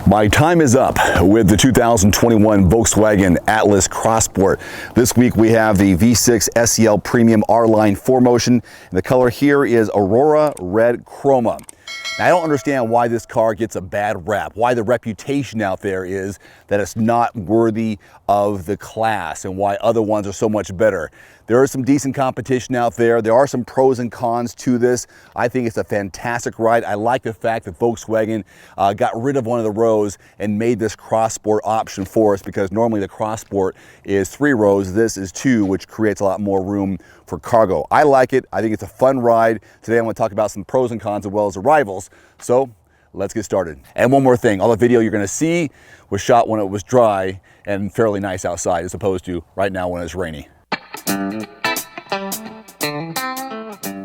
My time is up with the 2021 Volkswagen Atlas Crossport. This week we have the V6 SEL Premium R-Line 4Motion, and the color here is Aurora Red Chroma. Now, I don't understand why this car gets a bad rap, why the reputation out there is that it's not worthy of the class and why other ones are so much better. There is some decent competition out there. There are some pros and cons to this. I think it's a fantastic ride. I like the fact that Volkswagen got rid of one of the rows and made this Crossport option for us, because normally the Crossport is 3 rows. This is 2, which creates a lot more room for cargo. I like it. I think it's a fun ride. Today I'm going to talk about some pros and cons as well as the rivals. So let's get started. And one more thing, all the video you're going to see was shot when it was dry and fairly nice outside, as opposed to right now when it's rainy.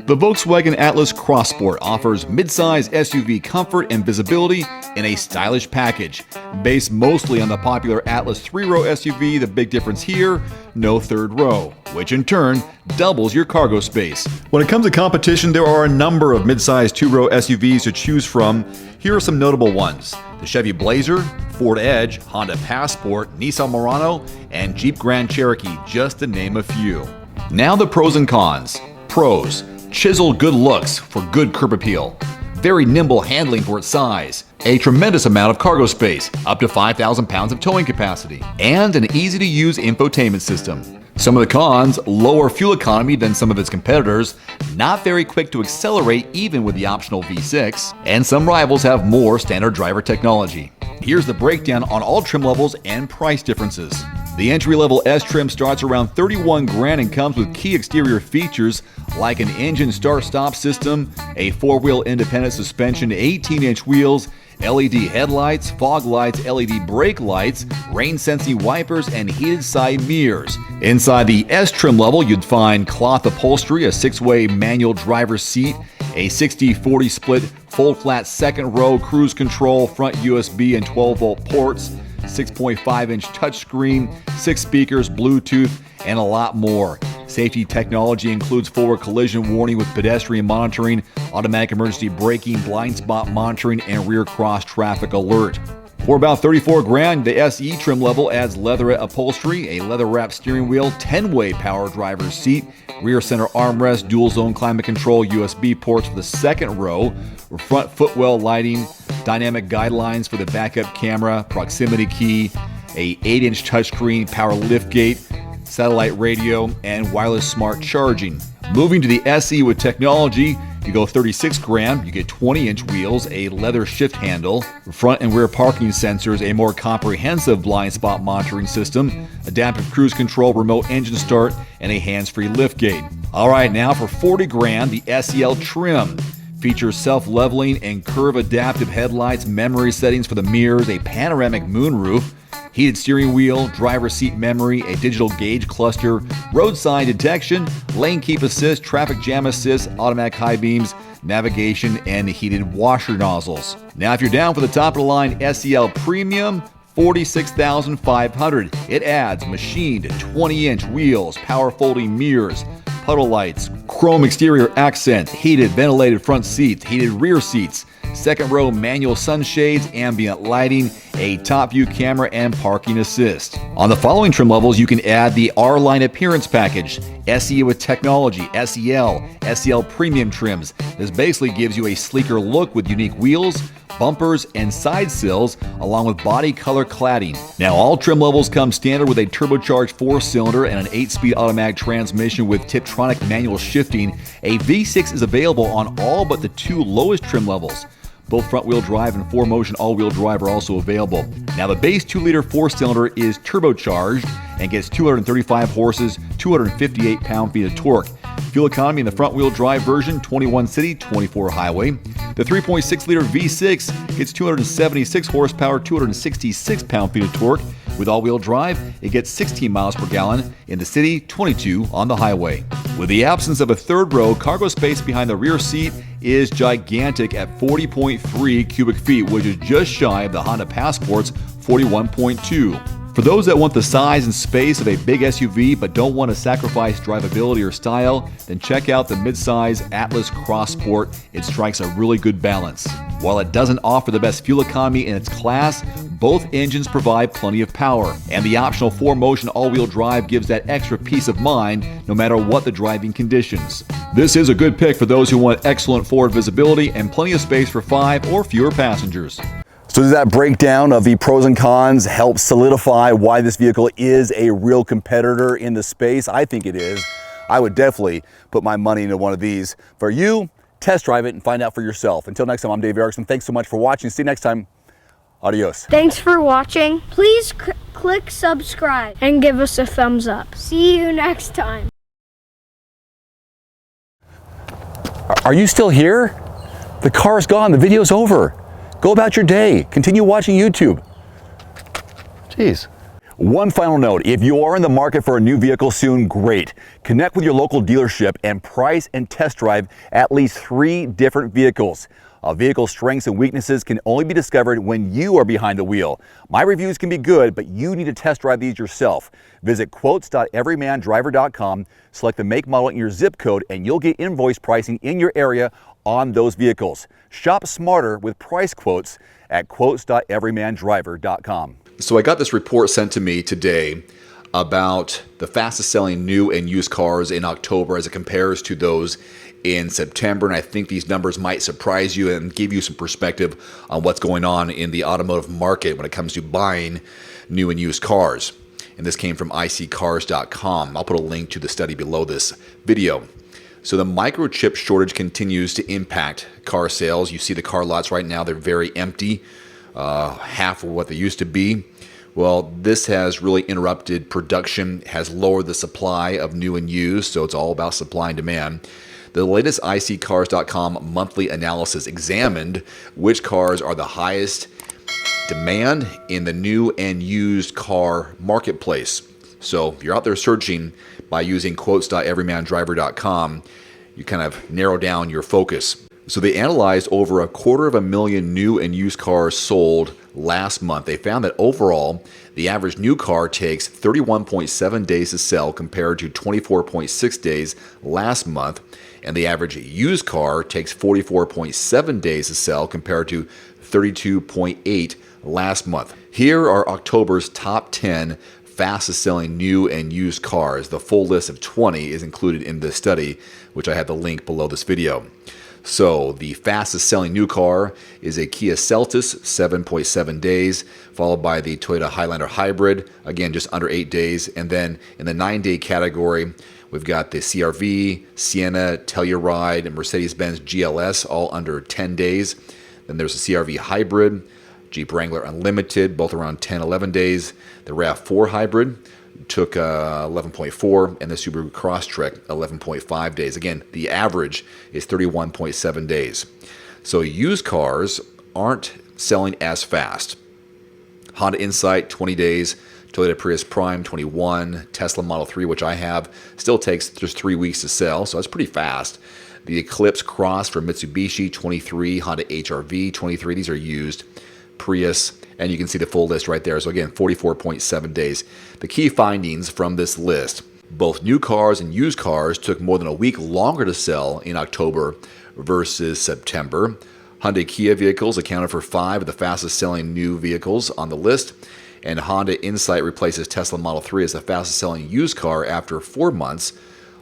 The Volkswagen Atlas Crossport offers midsize SUV comfort and visibility in a stylish package. Based mostly on the popular Atlas 3-row SUV, the big difference here, no third row, which in turn doubles your cargo space. When it comes to competition, there are a number of midsize 2-row SUVs to choose from. Here are some notable ones: the Chevy Blazer, Ford Edge, Honda Passport, Nissan Murano, and Jeep Grand Cherokee, just to name a few. Now the pros and cons. Pros: chiseled good looks for good curb appeal, very nimble handling for its size, a tremendous amount of cargo space, up to 5,000 pounds of towing capacity, and an easy-to-use infotainment system. Some of the cons: lower fuel economy than some of its competitors, not very quick to accelerate even with the optional V6, and some rivals have more standard driver technology. Here's the breakdown on all trim levels and price differences. The entry-level S trim starts around $31,000 and comes with key exterior features like an engine start-stop system, a 4-wheel independent suspension, 18-inch wheels, LED headlights, fog lights, LED brake lights, rain-sensing wipers, and heated side mirrors. Inside the S trim level, you'd find cloth upholstery, a 6-way manual driver's seat, a 60-40 split full-flat second-row cruise control, front USB and 12-volt ports, 6.5-inch touchscreen, 6 speakers, Bluetooth, and a lot more. Safety technology includes forward collision warning with pedestrian monitoring, automatic emergency braking, blind spot monitoring, and rear cross traffic alert. For about $34,000, the SE trim level adds leatherette upholstery, a leather-wrapped steering wheel, 10-way power driver's seat, rear center armrest, dual-zone climate control, USB ports for the second row, front footwell lighting, dynamic guidelines for the backup camera, proximity key, a 8-inch touchscreen, power liftgate, satellite radio, and wireless smart charging. Moving to the SE with technology, you go $36,000, you get 20-inch wheels, a leather shift handle, front and rear parking sensors, a more comprehensive blind spot monitoring system, adaptive cruise control, remote engine start, and a hands-free liftgate. Alright, now for $40,000, the SEL trim features self-leveling and curve adaptive headlights, memory settings for the mirrors, a panoramic moonroof, heated steering wheel, driver's seat memory, a digital gauge cluster, roadside detection, lane keep assist, traffic jam assist, automatic high beams, navigation, and heated washer nozzles. Now, if you're down for the top of the line SEL Premium, $46,500. It adds machined 20-inch wheels, power folding mirrors, puddle lights, chrome exterior accents, heated ventilated front seats, heated rear seats, second row manual sunshades, ambient lighting, a top view camera, and parking assist. On the following trim levels, you can add the R-Line Appearance Package, SE with technology, SEL Premium trims. This basically gives you a sleeker look with unique wheels, bumpers, and side sills, along with body color cladding. Now, all trim levels come standard with a turbocharged 4-cylinder and an 8-speed automatic transmission with Tiptronic manual shifting. A V6 is available on all but the 2 lowest trim levels. Both front-wheel drive and 4Motion all-wheel drive are also available. Now, the base 2-liter 4-cylinder is turbocharged and gets 235 horses, 258 pound-feet of torque. Fuel economy in the front-wheel drive version, 21 city, 24 highway. The 3.6-liter V6 gets 276 horsepower, 266 pound-feet of torque. With all-wheel drive, it gets 16 miles per gallon in the city, 22 on the highway. With the absence of a third row, cargo space behind the rear seat is gigantic at 40.3 cubic feet, which is just shy of the Honda Passport's 41.2. For For those that want the size and space of a big SUV but don't want to sacrifice drivability or style, then check out the midsize Atlas Cross Sport. It strikes a really good balance. While it doesn't offer the best fuel economy in its class, both engines provide plenty of power, and the optional 4-motion all-wheel drive gives that extra peace of mind no matter what the driving conditions. This is a good pick for those who want excellent forward visibility and plenty of space for 5 or fewer passengers. So does that breakdown of the pros and cons help solidify why this vehicle is a real competitor in the space? I think it is. I would definitely put my money into one of these. For you, test drive it and find out for yourself. Until next time, I'm Dave Erickson. Thanks so much for watching. See you next time. Adios. Thanks for watching. Please click subscribe and give us a thumbs up. See you next time. Are you still here? The car's gone. The video's over. Go about your day. Continue watching YouTube. Jeez. One final note, if you are in the market for a new vehicle soon, great. Connect with your local dealership and price and test drive at least 3 different vehicles. A vehicle's strengths and weaknesses can only be discovered when you are behind the wheel. My reviews can be good, but you need to test drive these yourself. Visit quotes.everymandriver.com, select the make, model, and your zip code, and you'll get invoice pricing in your area on those vehicles. Shop smarter with price quotes at quotes.everymandriver.com. So I got this report sent to me today about the fastest selling new and used cars in October as it compares to those in September. And I think these numbers might surprise you and give you some perspective on what's going on in the automotive market when it comes to buying new and used cars. And this came from iSeeCars.com. I'll put a link to the study below this video. So the microchip shortage continues to impact car sales. You see the car lots right now, they're very empty, half of what they used to be. Well, this has really interrupted production, has lowered the supply of new and used, so it's all about supply and demand. The latest iSeeCars.com monthly analysis examined which cars are the highest demand in the new and used car marketplace. So if you're out there searching by using quotes.everymandriver.com, you kind of narrow down your focus. So they analyzed over 250,000 new and used cars sold last month. They found that overall, the average new car takes 31.7 days to sell compared to 24.6 days last month. And the average used car takes 44.7 days to sell compared to 32.8 last month. Here are October's top 10 fastest selling new and used cars. The full list of 20 is included in this study, which I have the link below this video. So the fastest selling new car is a Kia Seltos, 7.7 days, followed by the Toyota Highlander Hybrid, again just under 8 days. And then in the 9-day category, we've got the CR-V, Sienna, Telluride, and Mercedes-Benz GLS, all under 10 days. Then there's the CR-V Hybrid, Jeep Wrangler Unlimited, both around 10, 11 days. The RAV4 Hybrid took 11.4, and the Subaru Crosstrek 11.5 days. Again, the average is 31.7 days. So used cars aren't selling as fast. Honda Insight, 20 days. Toyota Prius Prime, 21. Tesla Model 3, which I have, still takes just 3 weeks to sell, so that's pretty fast. The Eclipse Cross for Mitsubishi, 23. Honda HR-V, 23. These are used. Prius, and you can see the full list right there. So again, 44.7 days. The key findings from this list: both new cars and used cars took more than a week longer to sell in October versus September. Hyundai Kia vehicles accounted for 5 of the fastest selling new vehicles on the list, and Honda Insight replaces Tesla Model 3 as the fastest selling used car after 4 months.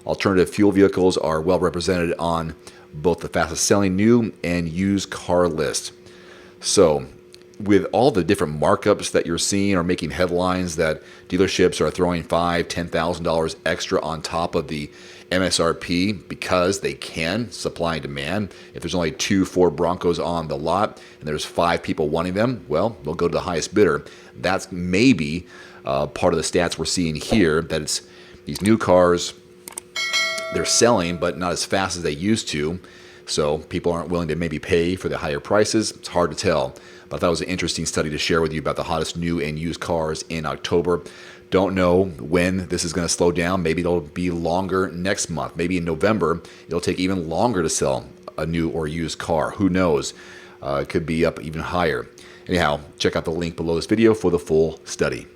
Alternative fuel vehicles are well represented on both the fastest selling new and used car list. So with all the different markups that you're seeing or making headlines that dealerships are throwing $5,000, $10,000 extra on top of the MSRP because they can, supply and demand. If there's only 2 Ford Broncos on the lot and there's 5 people wanting them, well, they'll go to the highest bidder. That's maybe part of the stats we're seeing here, that it's these new cars, they're selling, but not as fast as they used to. So people aren't willing to maybe pay for the higher prices. It's hard to tell. But I thought it was an interesting study to share with you about the hottest new and used cars in October. Don't know when this is going to slow down. Maybe it'll be longer next month. Maybe in November, it'll take even longer to sell a new or used car. Who knows? It could be up even higher. Anyhow, check out the link below this video for the full study.